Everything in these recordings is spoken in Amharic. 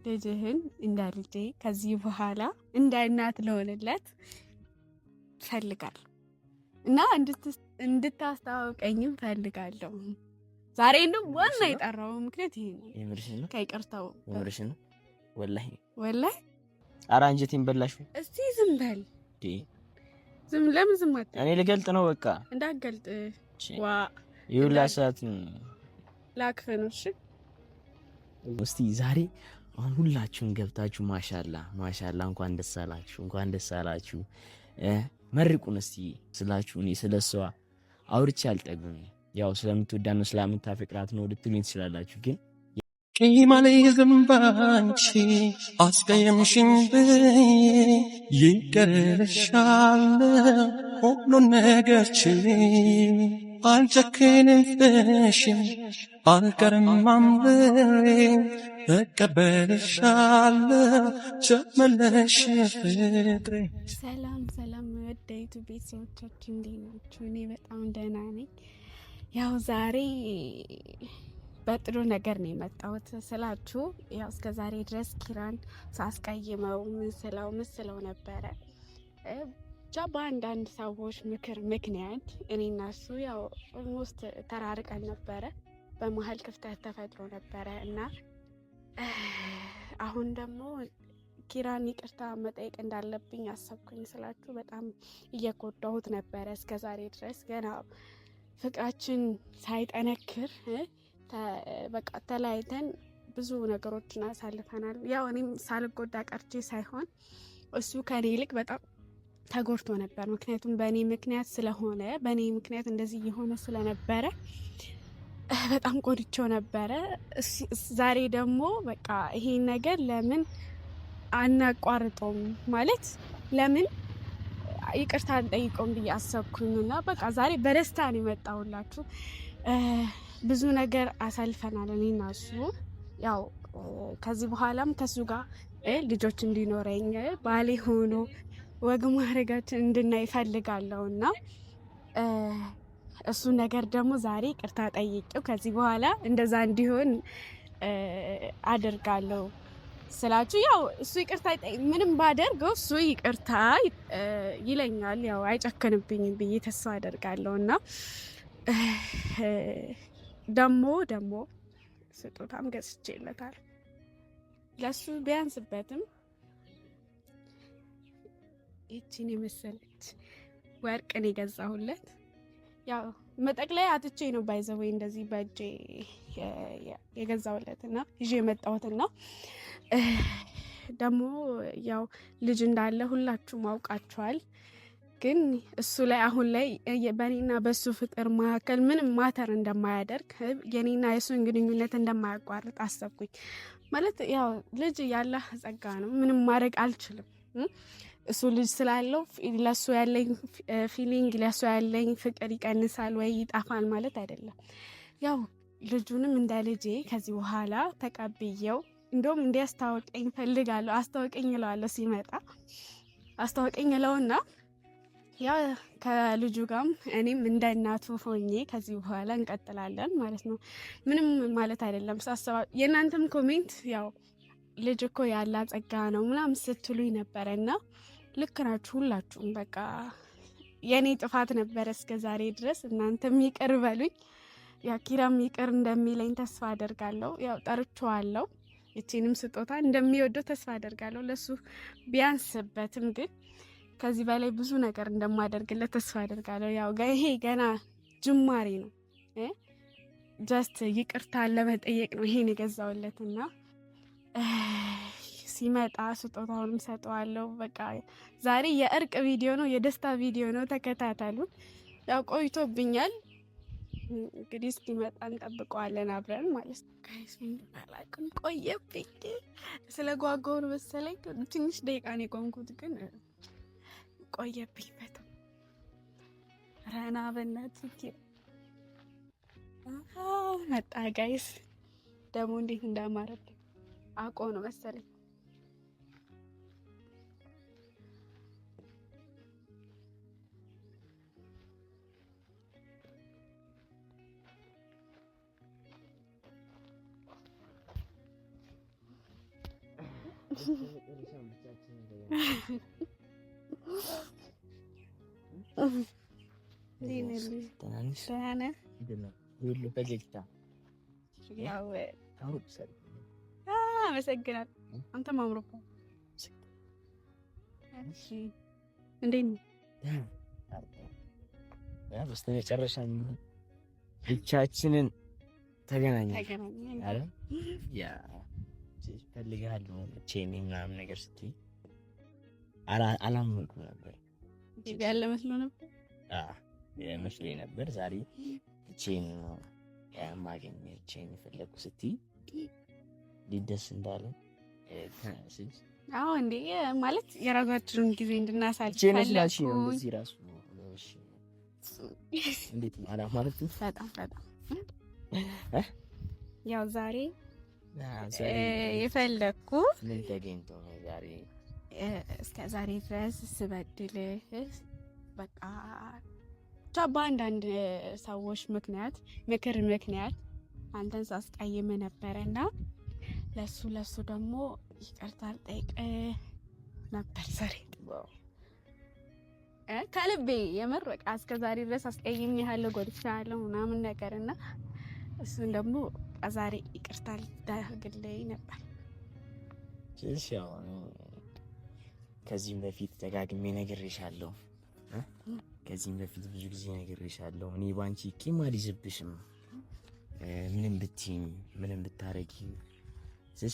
ልጅህን እንዳልጄ ከዚህ በኋላ እንዳይናት ለሆነለት ፈልጋለሁ እና እንድታስተዋውቀኝም ፈልጋለሁ። ዛሬ ነው ዋና የጠራው ምክንያት ይሄ ነው። የምርሽ ነው? ከይቅርታው የምርሽ ነው? ወላሂ ኧረ አንጀቴን በላሽ። እስቲ ዝም በል። ለምን ዝም አትል? እኔ ልገልጥ ነው በቃ። እንዳትገልጥ ዋ ይውላ ሰዓት ላክፈኖሽ። እስቲ ዛሬ አሁን ሁላችሁም ገብታችሁ ማሻአላ እንኳን ደስ አላችሁ መርቁን እስቲ ስላችሁ እኔ ስለሷ አውርቼ አልጠግብም። ያው ስለምትወዳት ነው ስለምታፈቅራት ነው ልትሉኝ ትችላላችሁ ግን ቂማሌ ዝምባንቺ አስቀየምሽኝ ብዬ ይቅርልሻለሁ ሁሉን ነገር ችዬ አልጨክንብሽም አልቀርም አምሬ እቀበልሻለሁ ጀመለሽ ፍቅሬ። ሰላም ወደ ዩቲዩብ ቤተሰቦቻችን እንዴት ናችሁ? እኔ በጣም ደህና ነኝ። ያው ዛሬ በጥሩ ነገር ነው የመጣሁት ስላችሁ ያው እስከ ዛሬ ድረስ ኪራን ሳስቀይመው ምስለው ነበረ። ብቻ በአንዳንድ ሰዎች ምክንያት እኔና እሱ ያው ኦልሞስት ተራርቀን ነበረ። በመሀል ክፍተት ተፈጥሮ ነበረ እና አሁን ደግሞ ኪራን ይቅርታ መጠየቅ እንዳለብኝ አሰብኩኝ ስላችሁ በጣም እየጎዳሁት ነበረ እስከ ዛሬ ድረስ ገና ፍቅራችን ሳይጠነክር በቃ ተለያይተን ብዙ ነገሮችን አሳልፈናል። ያው እኔም ሳልጎዳ ቀርቼ ሳይሆን እሱ ከኔ ይልቅ በጣም ተጎድቶ ነበር። ምክንያቱም በእኔ ምክንያት ስለሆነ በእኔ ምክንያት እንደዚህ እየሆነ ስለነበረ በጣም ቆድቼው ነበረ። ዛሬ ደግሞ በቃ ይሄን ነገር ለምን አናቋርጠውም ማለት ለምን ይቅርታ አንጠይቀውም ብዬ አሰብኩኝና በቃ ዛሬ በደስታ ነው የመጣሁላችሁ። ብዙ ነገር አሳልፈናል እኔና እሱ። ያው ከዚህ በኋላም ከሱ ጋር ልጆች እንዲኖረኝ ባሌ ሆኖ ወግ ማድረጋችን እንድናይ እፈልጋለሁና እሱ ነገር ደግሞ ዛሬ ይቅርታ ጠይቄው ከዚህ በኋላ እንደዛ እንዲሆን አደርጋለሁ ስላችሁ ያው እሱ ይቅርታ ምንም ባደርገው እሱ ይቅርታ ይለኛል። ያው አይጨክንብኝም ብዬ ተስፋ አደርጋለሁና ደሞ ስጦታም ገዝቼለታል። ለሱ ቢያንስበትም እቺን የመሰለች ወርቅን የገዛሁለት ያው መጠቅለያ አጥቼ ነው ባይዘው እንደዚህ በእጄ የገዛሁለትና ይዤ የመጣሁትና ደግሞ ያው ልጅ እንዳለ ሁላችሁም አውቃችኋል። ግን እሱ ላይ አሁን ላይ በኔና በሱ ፍቅር መካከል ምንም ማተር እንደማያደርግ የኔና የሱን ግንኙነት እንደማያቋርጥ አሰብኩኝ። ማለት ያው ልጅ ያላህ ጸጋ ነው፣ ምንም ማድረግ አልችልም። እሱ ልጅ ስላለው ለሱ ያለኝ ፊሊንግ ለሱ ያለኝ ፍቅር ይቀንሳል ወይ ይጣፋል ማለት አይደለም። ያው ልጁንም እንደ ልጄ ከዚህ በኋላ ተቀብዬው እንደውም እንዲያስታውቀኝ ፈልጋለሁ። አስታውቀኝ እለዋለሁ ሲመጣ አስታውቀኝ እለውና ያው ከልጁ ጋርም እኔም እንደ እናቱ ሆኜ ከዚህ በኋላ እንቀጥላለን ማለት ነው። ምንም ማለት አይደለም። ሳስባ የእናንተም ኮሜንት ያው ልጅ እኮ ያላ ጸጋ ነው ምናምን ስትሉኝ ነበረና ልክ ናችሁ ሁላችሁም። በቃ የኔ ጥፋት ነበረ እስከ ዛሬ ድረስ። እናንተም ይቅር በሉኝ። ያው ኪራም ይቅር እንደሚለኝ ተስፋ አደርጋለሁ። ያው ጠርቼዋለሁ። እቺንም ስጦታ እንደሚወደው ተስፋ አደርጋለሁ። ለሱ ቢያንስበትም ግን ከዚህ በላይ ብዙ ነገር እንደማደርግለት ተስፋ አደርጋለሁ። ያው ይሄ ገና ጅማሬ ነው። ጀስት ይቅርታ ለመጠየቅ ነው ይሄን የገዛውለትና ሲመጣ ስጦታውንም ሰጠዋለሁ። በቃ ዛሬ የእርቅ ቪዲዮ ነው፣ የደስታ ቪዲዮ ነው። ተከታተሉ። ያው ቆይቶብኛል እንግዲህ እስኪመጣ እንጠብቀዋለን አብረን ማለት ነው። አላውቅም ቆየብኝ። ስለ ጓጓውን መሰለኝ ትንሽ ደቂቃ ነው የቆምኩት ግን ቆየብኝ በጣም። ረና በእናትህ መጣ ጋይስ። ደግሞ እንዴት እንዳማረብኝ አውቆ ነው መሰለኝ። አመሰግናለሁ። አንተም አምሮብሃል። እሺ እንዴት ነው? በስተመጨረሻ ብቻችንን ተገናኘን አይደል? ያ እፈልግሃለሁ ብቻዬን ምናምን ነገር ስትይ አላመንኩም ነበር። ያለ መስሎ ነበር። መስሎኝ ነበር። ዛሬ ብቻዬን ማገኘ ብቻዬን የፈለኩ ስትይ ሊደስ እንዳለ አዎ እንዴ ማለት የራሳችንን ጊዜ እንድናሳልፍ ፈለኩ። እዚህ ራሱ እንዴት ነው ማለት ነው። በጣም ያው ዛሬ የፈለኩ ምን ተገኝቶ ነው ዛሬ እስከ ዛሬ ድረስ ስበድልህ በቃ በአንዳንድ ሰዎች ምክር ምክንያት አንተን ሳስቀይም ነበረና ለሱ ደግሞ ይቅርታ ልጠይቅህ ነበር ዛሬ ከልቤ የምር በቃ እስከ ዛሬ ድረስ አስቀይሜሃለሁ፣ ጎድቼሃለሁ ምናምን ነገርና እሱን ደግሞ ዛሬ ይቅርታ ልታደርግልኝ ነበር። ያው ከዚህም በፊት ደጋግሜ ነግሬሻለሁ። ከዚህም በፊት ብዙ ጊዜ ነግሬሻለሁ። እኔ ባንቺ ቂም አልይዝብሽም። ምንም ብትይኝ ምንም ብታረጊ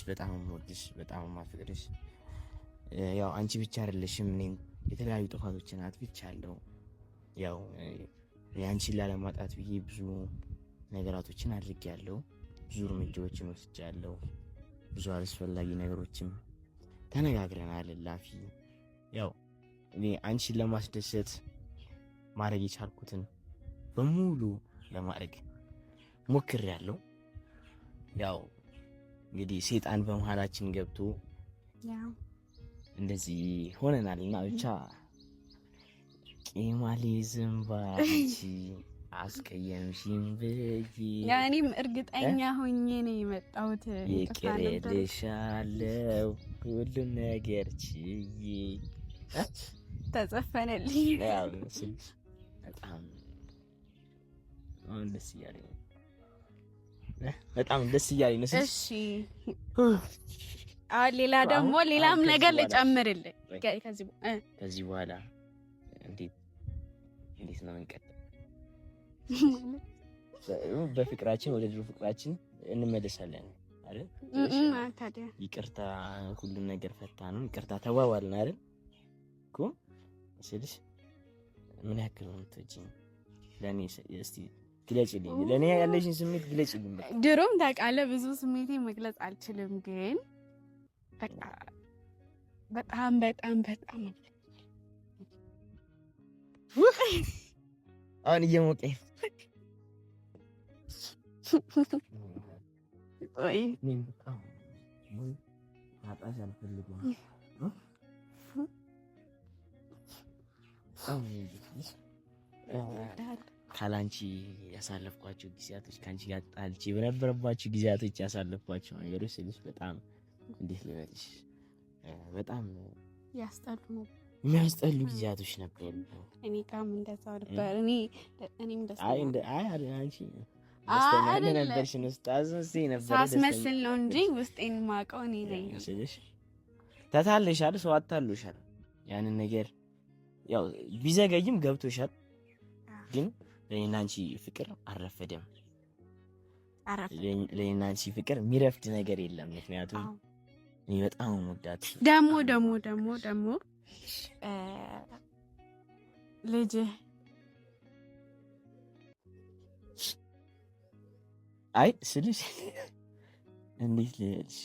በጣም የምወድሽ በጣም የማፈቅርሽ። ያው አንቺ ብቻ አይደለሽም፣ እኔም የተለያዩ ጥፋቶችን አጥፍቻለሁ። ያው አንቺን ላለማጣት ብዬ ብዙ ነገራቶችን አድርጌያለሁ። ብዙ እርምጃዎችን ወስጃለሁ። ብዙ አላስፈላጊ ነገሮችም ተነጋግረናል። ላፊ ያው እኔ አንቺን ለማስደሰት ማድረግ የቻልኩትን በሙሉ ለማድረግ ሞክሬያለሁ። ያው እንግዲህ ሰይጣን በመሃላችን ገብቶ እንደዚህ ሆነናልና ብቻ ቂም አልይዝም ባንቺ አስቀየምሽኝ ብዬ ያኔም እርግጠኛ ሆኜ ነው የመጣሁት። ይቅር እልሻለሁ ሁሉም ነገር ችዬ ተዘፈነልኝ። በጣም ደስ እያለኝ ነው። እሺ ሌላ ደግሞ ሌላም ነገር ልጨምርልህ። ከዚህ በኋላ እንዴት ነው እንቀጥል? በፍቅራችን ወደ ድሮ ፍቅራችን እንመለሳለን አይደል? ታዲያ ይቅርታ ሁሉን ነገር ፈታ ነው። ይቅርታ ተባባልን አይደል እኮ ስልሽ ምን ያክል ነው የምትወጂኝ? ለኔ እስቲ ግለጪልኝ። ለኔ ያለሽን ስሜት ግለጪልኝ። ድሮም ታውቃለህ ብዙ ስሜቴን መግለጽ አልችልም፣ ግን በቃ በጣም አሁን እየሞቀኝ ማጣት አልፈልግም። ካላንቺ ያሳለፍኳቸው ጊዜያቶች ከአንቺ ጋር ጣልቼ በነበረባቸው ጊዜያቶች ያሳለፍኳቸው ነገሮች ስልሽ በጣም እንዴት ልበልሽ፣ በጣም የሚያስጠሉ ጊዜያቶች ነበሩ። እኔ ጋርም እንደዛው ነበር። እኔም ደስ አንቺ ደስተኛ ነበርሽ ነው ሳስመስል ነው እንጂ ውስጤን የማውቀው እኔ ነኝ ስልሽ ተታለሻል፣ ሰው አታሎሻል። ያንን ነገር ያው ቢዘገይም ገብቶሻል። ግን ለኔና አንቺ ፍቅር አልረፈደም። ለኔና አንቺ ፍቅር የሚረፍድ ነገር የለም። ምክንያቱም እኔ በጣም ወዳት ደግሞ ልጅ አይ ስልሽ እንዴት ልልሽ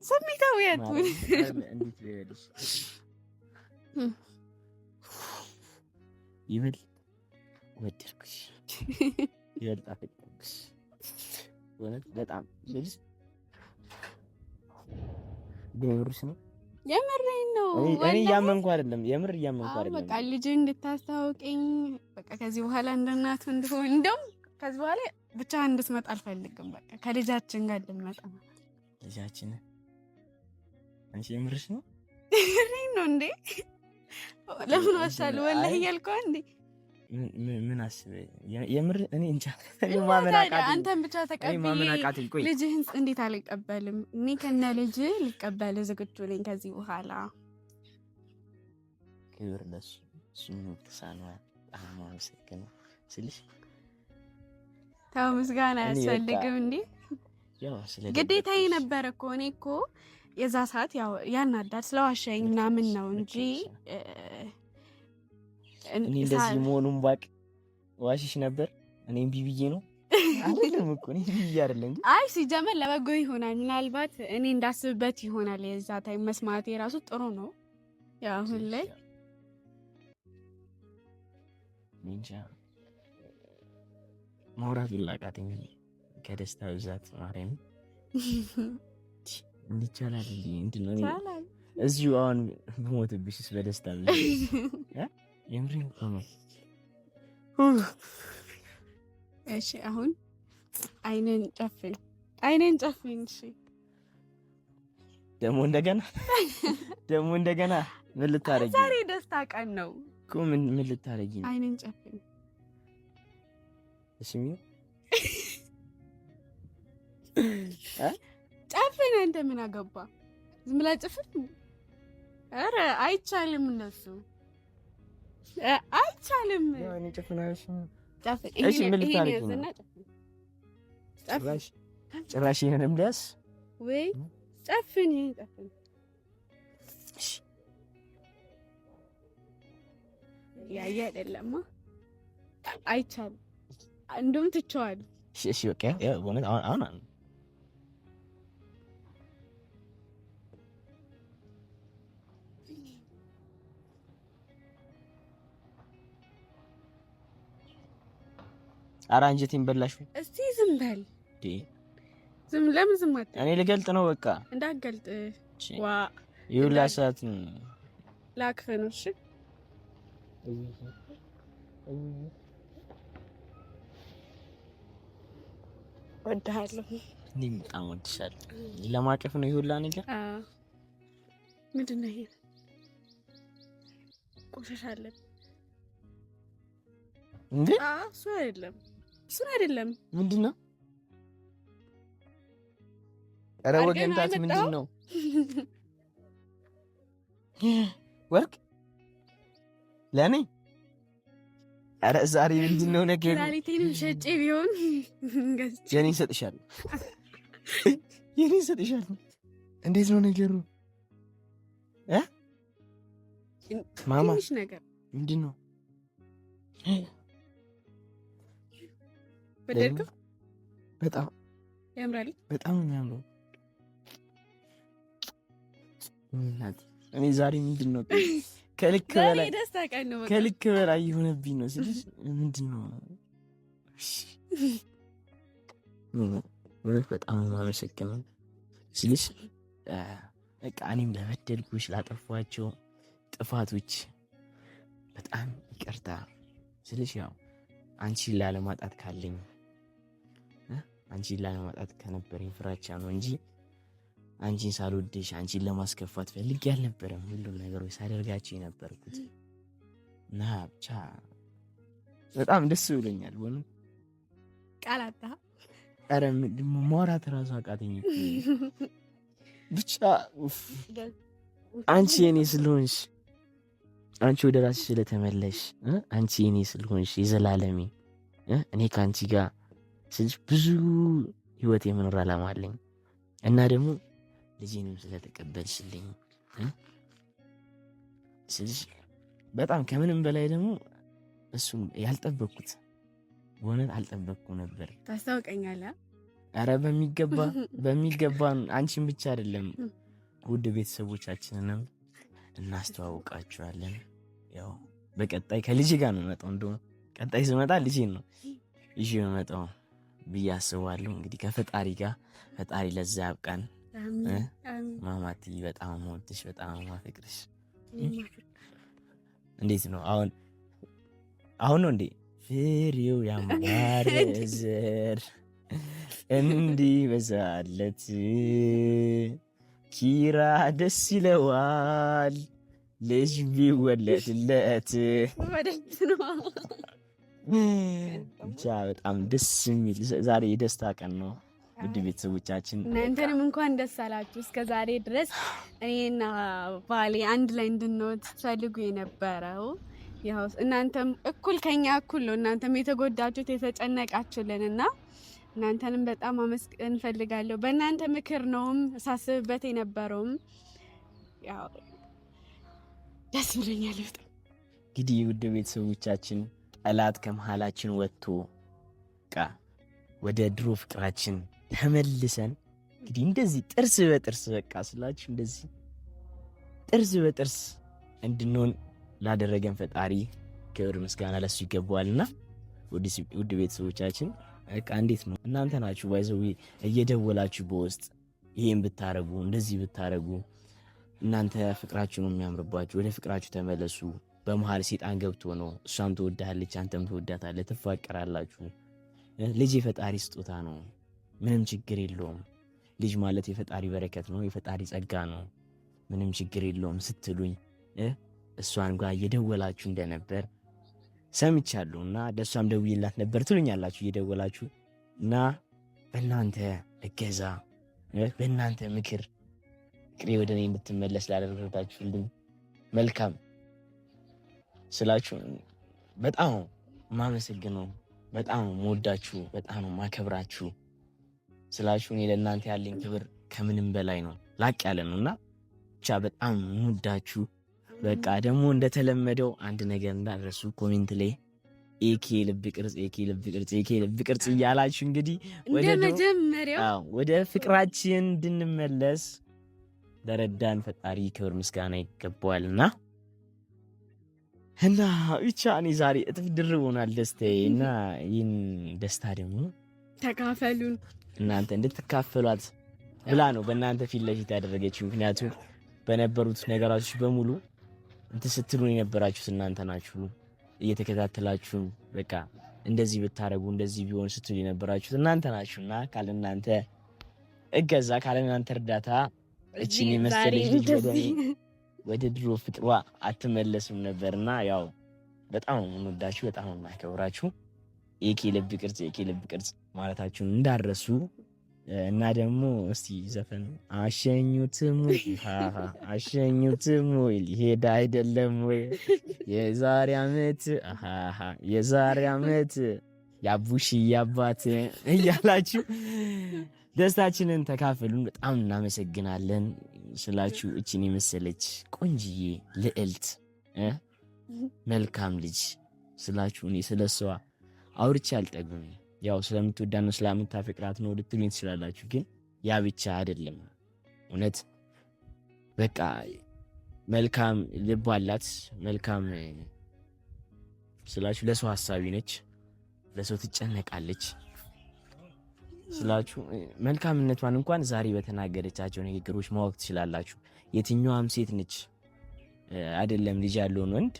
ስሜታዊ አትሁን። እንዴት ልልሽ ይበል ወደድኩሽ፣ ይበል አፈቀርኩሽ። ወነት በጣም ልልሽ በምርሽ ነው። የምሬን ነው። እኔ እያመንኩ አይደለም፣ የምር እያመንኩ አይደለም። በቃ ልጅ እንድታስታውቀኝ በቃ ከዚህ በኋላ እንደናቱ እንደሆነ እንደውም ከዚህ በኋላ ብቻ እንድትመጣ አልፈልግም። በቃ ከልጃችን ጋር እንድትመጣ ልጃችን አንቺ የምርሽ ነው? ነው እንዴ? ለምን ዋሻለሁ? ወላሂ እያልከው እንዴ? ምን አስበህ የምር? እኔ እንጃ። ማመን አቃተኝ። አንተን ብቻ ተቀበል። ልጅህን እንዴት አልቀበልም? እኔ ከነ ልጅ ልቀበል ዝግጁ ነኝ ከዚህ በኋላ። ክብር ለሱ። እሱም ተሳኗል። አመሰግናለሁ ስልሽ ተው፣ ምስጋና አያስፈልግም እንዴ? ያው ግዴታዬ ነበር እኮ። እኔ እኮ የዛ ሰዓት ያው ያናዳል ስለዋሸኝ ምናምን ነው እንጂ እኔ እንደዚህ መሆኑን ባቅ ዋሽሽ ነበር። እኔም ቢብዬ ነው አይደለም እኮ እኔ ቢብዬ አይደለም። አይ ሲጀመር ለበጎ ይሆናል። ምናልባት እኔ እንዳስብበት ይሆናል። የዛ ታይም መስማቴ ራሱ ጥሩ ነው። ያው አሁን ላይ እንጃ ማውራት ላቃተኝ ከደስታ ብዛት ማርያም እንዲቻላል እንዴ? እንትን ነው እዚሁ አሁን ብሞትብሽስ በደስታ ብዛት የምሬን ነው። እሺ አሁን አይነን ጨፍን። እሺ ደግሞ እንደገና ምን ልታረጊ? ዛሬ ደስታ ቀን ነው እኮ። ምን ልታረጊ ነው? አይነን ጨፍን። እሺ ምን ጨፍን። አንተ ምን አገባ? ዝም ብላ ጨፍን። ኧረ አይቻልም፣ እነሱ አይቻልም። ያኔ ጨፍናሽ ጨፍን። እሺ ምን ልታረጊ ነው? ጭራሽ ይሄንም ሊያስ ወይ ጨፍን። እሺ ያየ አይደለማ፣ አይቻልም። እንደውም ትቼዋለሁ። እሺ በቃ ያው በእውነት አሁን ኧረ አንጀቴን በላሽው። እስቲ ዝም በል። ለምን ዝም አትል? እኔ ልገልጥ ነው በቃ። እንዳትገልጥ። ዋ ይኸውልህ ሰዓት ላክፍ ነው። እሺ ወድሃለሁ። እኔም በጣም ወድሻለሁ። ለማቀፍ ነው ይሁላ ነገር። ምንድን ነው ይሄ? ቆሻሻ አለ እንዴ? እሱ አይደለም። ምንድን ነው? ኧረ ወገንታት ምንድን ነው? ወርቅ ለኔ? ኧረ ዛሬ ምንድን ነው ነገር? ላሊቴንም ሸጬ ቢሆን የኔን ሰጥሻለሁ። እንዴት ነው ነገሩ? ማማ ነገር ምንድን ነው? ወደድከው? በጣም ያምራል። በጣም የሚያምረው እኔ ዛሬ ምንድን ነው ከልክ በላይ የሆነብኝ ነው ስልሽ ምንድን ነው? በጣም የማመሰግነው ስልሽ በቃ እኔም ለበደልኩሽ ላጠፏቸው ጥፋቶች በጣም ይቅርታ ስልሽ ያው አንቺን ላለማጣት ካለኝ አንቺን ላለማጣት ከነበረኝ ፍራቻ ነው እንጂ አንቺን ሳልወድሽ አንቺን ለማስከፋት ፈልጌ አልነበረም። ሁሉም ነገሮች ሳደርጋቸው የነበርኩት እና ብቻ በጣም ደስ ብሎኛል። ሆኖ ቃላታ ኧረ ማውራት እራሱ አቃተኝ። ብቻ አንቺ የኔ ስለሆንሽ አንቺ ወደ ራስሽ ስለተመለሽ አንቺ የኔ ስለሆንሽ የዘላለሜ እኔ ከአንቺ ጋር ስልሽ ብዙ ህይወት የመኖር አላማ አለኝ እና ደግሞ ልጄንም ስለተቀበልሽልኝ ስልሽ በጣም ከምንም በላይ ደግሞ እሱም ያልጠበቅኩት በእውነት አልጠበቅኩም ነበር። ታስታውቀኛለህ? ኧረ በሚገባ አንቺን ብቻ አይደለም ውድ ቤተሰቦቻችንንም እናስተዋውቃችኋለን። ያው በቀጣይ ከልጅ ጋር ነው መጣው። እንደው ቀጣይ ስመጣ ልጄን ነው ይዤ መጣው ብዬ አስባለሁ። እንግዲህ ከፈጣሪ ጋር ፈጣሪ ለዛ ያብቃን። ማማቲ በጣም ወድሽ፣ በጣም ማፈቅርሽ። እንዴት ነው አሁን ነው እንዴ ፍሬው ያማረ ዘር እንዲህ በዛለት ኪራ ደስ ይለዋል ልጅ ቢወለድለት። ብቻ በጣም ደስ የሚል ዛሬ የደስታ ቀን ነው። ውድ ቤተሰቦቻችን እናንተንም እንኳን ደስ አላችሁ። እስከ ዛሬ ድረስ እኔና ባሌ አንድ ላይ እንድንወት ፈልጉ የነበረው ያው እናንተም እኩል ከኛ እኩል ነው። እናንተም የተጎዳችሁት የተጨነቃችሁልንና እናንተንም በጣም አመስገን ፈልጋለሁ። በእናንተ ምክር ነውም ሳስብበት የነበረውም ያው ደስ ብሎኛል በጣም። እንግዲህ ውድ ቤተሰቦቻችን ጠላት ከመሃላችን ወጥቶ ወደ ድሮ ፍቅራችን ተመልሰን እንግዲህ እንደዚህ ጥርስ በጥርስ በቃ ስላችሁ እንደዚህ ጥርስ በጥርስ እንድንሆን ላደረገን ፈጣሪ ክብር ምስጋና ለሱ ይገባዋልና ውድ ቤተሰቦቻችን በቃ እንዴት ነው እናንተ ናችሁ ባይዘው እየደወላችሁ በውስጥ ይሄን ብታረጉ እንደዚህ ብታረጉ እናንተ ፍቅራችሁ ነው የሚያምርባችሁ፣ ወደ ፍቅራችሁ ተመለሱ። በመሃል ሴጣን ገብቶ ነው እሷም ትወዳለች አንተም ትወዳታለህ፣ ትፋቀራላችሁ። ልጅ የፈጣሪ ስጦታ ነው፣ ምንም ችግር የለውም። ልጅ ማለት የፈጣሪ በረከት ነው፣ የፈጣሪ ጸጋ ነው፣ ምንም ችግር የለውም ስትሉኝ እሷን ጋር እየደወላችሁ እንደነበር ሰምቻለሁ እና ደሷም ደውዬላት ነበር ትሉኛላችሁ እየደወላችሁ እና በእናንተ እገዛ በእናንተ ምክር ፍቅሬ ወደ እኔ እንድትመለስ ላደረጋችሁልኝ መልካም ስላችሁ በጣም ማመሰግነው፣ በጣም መወዳችሁ፣ በጣም ማከብራችሁ ስላችሁ እኔ ለእናንተ ያለኝ ክብር ከምንም በላይ ነው፣ ላቅ ያለ ነው እና ብቻ በጣም መወዳችሁ። በቃ ደግሞ እንደተለመደው አንድ ነገር እንዳደረሱ ኮሜንት ላይ ኤኬ ልብ ቅርጽ ኤኬ ልብ ቅርጽ ኤኬ ልብ ቅርጽ እያላችሁ እንግዲህ ወደ ፍቅራችን እንድንመለስ ለረዳን ፈጣሪ ክብር ምስጋና ይገባዋልና እና ብቻ እኔ ዛሬ እጥፍ ድርብ ሆናል ደስታዬ እና ይህን ደስታ ደግሞ ተካፈሉን እናንተ እንድትካፈሏት ብላ ነው በእናንተ ፊት ለፊት ያደረገችው። ምክንያቱም በነበሩት ነገራቶች በሙሉ እንትን ስትሉን የነበራችሁት እናንተ ናችሁ። እየተከታተላችሁ በቃ እንደዚህ ብታረጉ እንደዚህ ቢሆን ስትሉ የነበራችሁት እናንተ ናችሁና ካለናንተ እገዛ ካለናንተ እርዳታ እቺን የመሰለች ልጅ ወደ ድሮ ፍቅሯ አትመለስም ነበርና ያው በጣም እንወዳችሁ፣ በጣም እናከብራችሁ። ኤኬ ልብ ቅርጽ ኤኬ ልብ ቅርጽ ማለታችሁን እንዳረሱ እና ደግሞ እስቲ ዘፈን አሸኙትም አሸኙትም ወይ ሊሄድ አይደለም ወይ የዛሬ ዓመት ያቡሽ ያባት እያላችሁ ደስታችንን ተካፈሉን። በጣም እናመሰግናለን ስላችሁ እቺን የመሰለች ቆንጅዬ ልዕልት መልካም ልጅ ስላችሁ እኔ ስለሷ አውርቼ አልጠግብም። ያው ስለምትወዳት ነው ስለምታፈቅራት ነው ልትሉኝ ትችላላችሁ። ግን ያ ብቻ አይደለም። እውነት በቃ መልካም ልብ አላት። መልካም ስላችሁ ለሰው ሐሳቢ ነች፣ ለሰው ትጨነቃለች ስላችሁ መልካምነቷን እንኳን ዛሬ በተናገረቻቸው ንግግሮች ማወቅ ትችላላችሁ። የትኛዋም ሴት ነች አይደለም ልጅ ያለውን ወንድ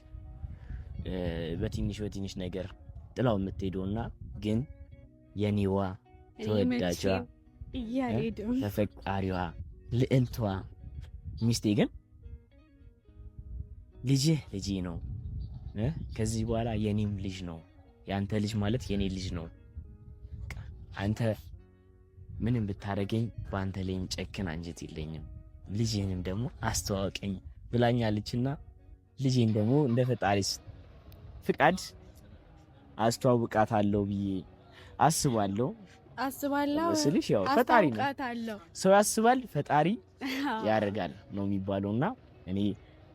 በትንሽ ነገር ጥላው የምትሄደውና ግን የኔዋ ተወዳጇ ተፈቃሪዋ ልዕልቷ ሚስቴ ግን ልጄ ነው። ከዚህ በኋላ የኔም ልጅ ነው። ያንተ ልጅ ማለት የኔ ልጅ ነው። አንተ ምንም ብታረገኝ በአንተ ላይም ጨክን አንጀት የለኝም። ልጄንም ደግሞ አስተዋወቀኝ ብላኛለችና ልጄን ደግሞ እንደ ፈጣሪ ፍቃድ አስተዋውቃታለሁ ብዬ አስባለሁ ስልሽ ያው ፈጣሪ ነው። ሰው ያስባል ፈጣሪ ያደርጋል ነው የሚባለውና እኔ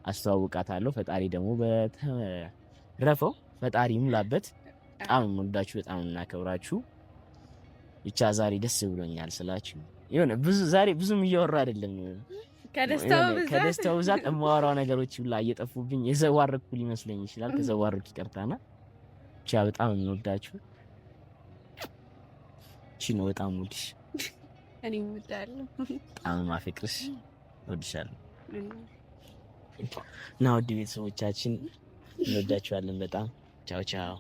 አስተዋውቃታለሁ። ፈጣሪ ደግሞ በተረፈው ፈጣሪ ሙላበት። በጣም እንወዳችሁ፣ በጣም እናከብራችሁ። ብቻ ዛሬ ደስ ብሎኛል ስላችሁ የሆነ ዛሬ ብዙም እያወራ አይደለም ከደስታው ብዛት የማወራው ነገሮች ሁላ እየጠፉብኝ የዘዋረኩ ሊመስለኝ ይችላል። ከዘዋረኩ ይቀርታና ብቻ በጣም እንወዳችሁ። እሺ ነው በጣም ወድሽ እኔ እወዳለሁ። በጣም ማፈቅርሽ እወድሻለሁ። እና ውድ ቤተሰቦቻችን እንወዳችኋለን በጣም ቻው ቻው።